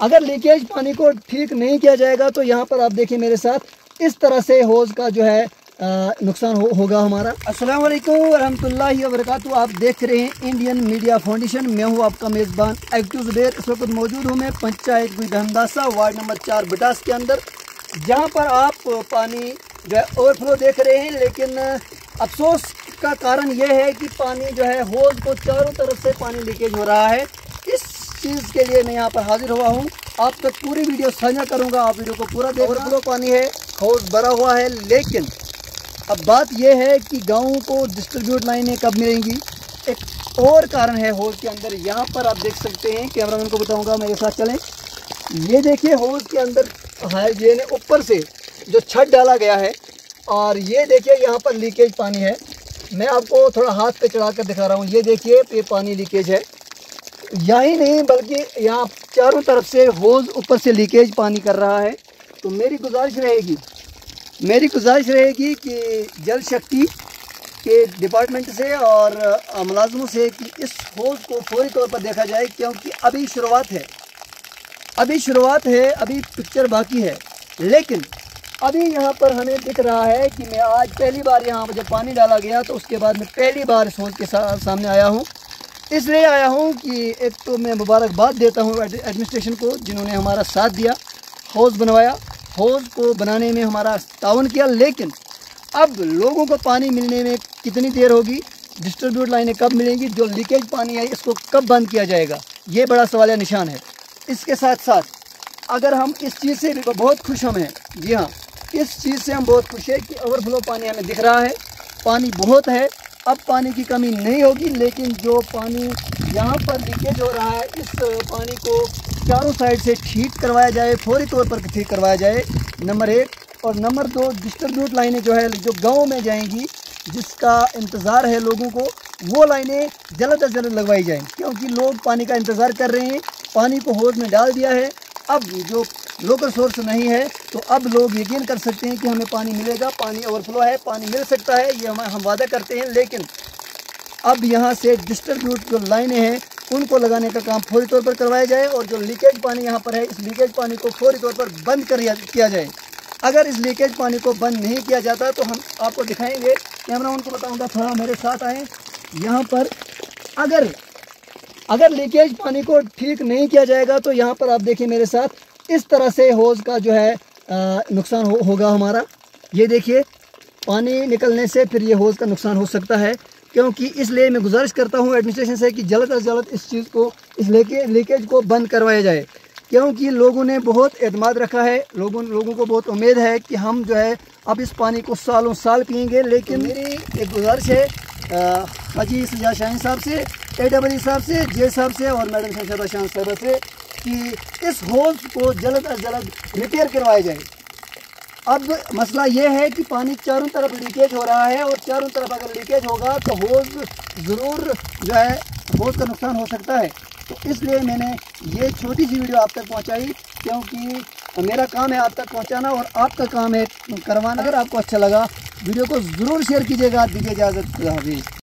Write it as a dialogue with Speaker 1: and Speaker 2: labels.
Speaker 1: अगर लीकेज पानी को ठीक नहीं किया जाएगा तो यहाँ पर आप देखिए मेरे साथ इस तरह से होज का जो है नुकसान होगा हमारा। अस्सलाम वालेकुम रहमतुल्लाहि व बरकातुहू। आप देख रहे हैं इंडियन मीडिया फाउंडेशन। मैं हूँ आपका मेज़बान एक्टिव ज़ुबैर। इस वक्त मौजूद हूँ मैं पंचायत गुजहंदासा वार्ड नंबर 4 बटास के अंदर, जहाँ पर आप पानी जो है ओवरफ्लो देख रहे हैं। लेकिन अफसोस का कारण यह है कि पानी जो है होज को चारों तरफ से पानी लीकेज हो रहा है। इस चीज़ के लिए मैं यहाँ पर हाजिर हुआ हूँ। आप तक पूरी वीडियो साझा करूँगा, आप वीडियो को पूरा देख। ओवरफ्लो पानी है, होज भरा हुआ है, लेकिन अब बात यह है कि गाँव को डिस्ट्रीब्यूट लाइनें कब मिलेंगी। एक और कारण है होज के अंदर, यहाँ पर आप देख सकते हैं, कैमरामैन को बताऊँगा मेरे साथ चलें। ये देखिए होज के अंदर है, ये ऊपर से जो छत डाला गया है, और ये देखिए यहाँ पर लीकेज पानी है। मैं आपको थोड़ा हाथ पे चढ़ा कर दिखा रहा हूँ। ये देखिए ये पानी लीकेज है। यही नहीं बल्कि यहाँ चारों तरफ से होज ऊपर से लीकेज पानी कर रहा है। तो मेरी गुजारिश रहेगी कि जल शक्ति के डिपार्टमेंट से और मुलाजमों से कि इस होज को फौरी तौर पर देखा जाए, क्योंकि अभी शुरुआत है, अभी पिक्चर बाकी है। लेकिन अभी यहाँ पर हमें दिख रहा है कि मैं आज पहली बार यहाँ पर जब पानी डाला गया तो उसके बाद मैं पहली बार इस होज के सामने आया हूँ। इसलिए आया हूँ कि एक तो मैं मुबारकबाद देता हूँ एडमिनिस्ट्रेशन को, जिन्होंने हमारा साथ दिया, होज बनवाया, होज को बनाने में हमारा ताउन किया। लेकिन अब लोगों को पानी मिलने में कितनी देर होगी, डिस्ट्रीब्यूट लाइनें कब मिलेंगी, जो लीकेज पानी है इसको कब बंद किया जाएगा, ये बड़ा सवालिया निशान है। इसके साथ साथ अगर हम इस चीज़ से भी बहुत खुश हैं, जी हाँ, इस चीज़ से हम बहुत खुश हैं कि ओवरफ्लो पानी हमें दिख रहा है, पानी बहुत है, अब पानी की कमी नहीं होगी। लेकिन जो पानी यहाँ पर लीकेज हो रहा है, इस पानी को चारों साइड से ठीक करवाया जाए, फौरी तौर पर ठीक करवाया जाए, नंबर 1। और नंबर 2, डिस्ट्रीब्यूट लाइनें जो है जो गाँव में जाएंगी, जिसका इंतज़ार है लोगों को, वो लाइनें जल्द से जल्द लगवाई जाएँ, क्योंकि लोग पानी का इंतज़ार कर रहे हैं। पानी को होज में डाल दिया है, अब जो लोकल सोर्स नहीं है तो अब लोग यकीन कर सकते हैं कि हमें पानी मिलेगा, पानी ओवरफ्लो है, पानी मिल सकता है, ये हम वादा करते हैं। लेकिन अब यहाँ से डिस्ट्रीब्यूट जो लाइनें हैं उनको लगाने का काम फौरी तौर पर करवाया जाए, और जो लीकेज पानी यहाँ पर है, इस लीकेज पानी को फौरी तौर पर बंद किया जाए। अगर इस लीकेज पानी को बंद नहीं किया जाता तो हम आपको दिखाएँगे, कैमरा उनको बताऊँगा, थोड़ा मेरे साथ आएँ। यहाँ पर अगर लीकेज पानी को ठीक नहीं किया जाएगा तो यहाँ पर आप देखिए मेरे साथ इस तरह से होज का जो है नुकसान होगा हमारा। ये देखिए पानी निकलने से फिर ये होज का नुकसान हो सकता है, क्योंकि इसलिए मैं गुजारिश करता हूँ एडमिनिस्ट्रेशन से कि जल्द से जल्द इस चीज़ को, इस लीकेज को बंद करवाया जाए, क्योंकि लोगों ने बहुत एतमाद रखा है, लोगों को बहुत उम्मीद है कि हम जो है अब इस पानी को सालों साल पिएंगे। लेकिन मेरी एक गुजारिश है हाजी सजाद शाहीन साहब से, AEE साहब से, जे साहब से और मैडम शहजादा शाह साहब से कि इस होज को जल्द अज जल्द रिपेयर करवाया जाए। अब मसला ये है कि पानी चारों तरफ लीकेज हो रहा है, और चारों तरफ अगर लीकेज होगा तो होज ज़रूर जो है होज का नुकसान हो सकता है। तो इसलिए मैंने ये छोटी सी वीडियो आप तक पहुंचाई, क्योंकि मेरा काम है आप तक पहुंचाना और आपका काम है करवाना। अगर आपको अच्छा लगा वीडियो को ज़रूर शेयर कीजिएगा। दीजिए इजाज़त।